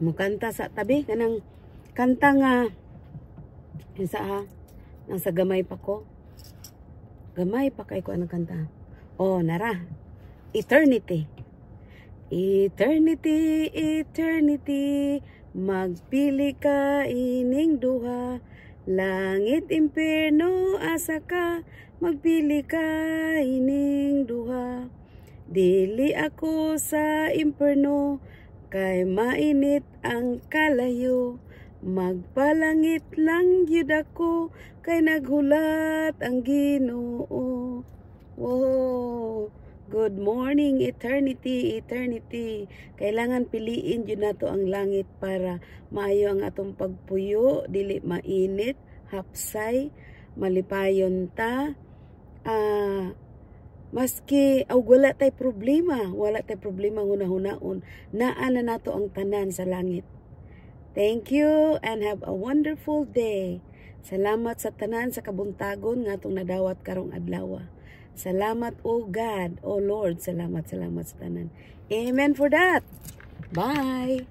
Mukanta sa tabi kanang kanta nga isa ha nang sa gamay pa ko. Gamay pa kay ko anong kanta. Oh, nara. Eternity. Eternity, eternity, magpili ka ining duha. Langit, impierno, asa ka, magpili ka ining duha. Dili ako sa impierno, kay mainit ang kalayo. Magpalangit lang yun ako, kay naghulat ang Ginoo. Wow! Good morning, eternity, eternity. Kailangan piliin yun nato ang langit para maayo ang atong pagpuyo, dili mainit, hapsay, malipayon ta. Maski wala tay problema hunahon, naa na nato ang tanan sa langit. Thank you and have a wonderful day. Salamat sa tanan sa kabuntagon nga atong nadawat karong adlaw. Salamat, O God, O Lord. Salamat sa tanan. Amen for that. Bye.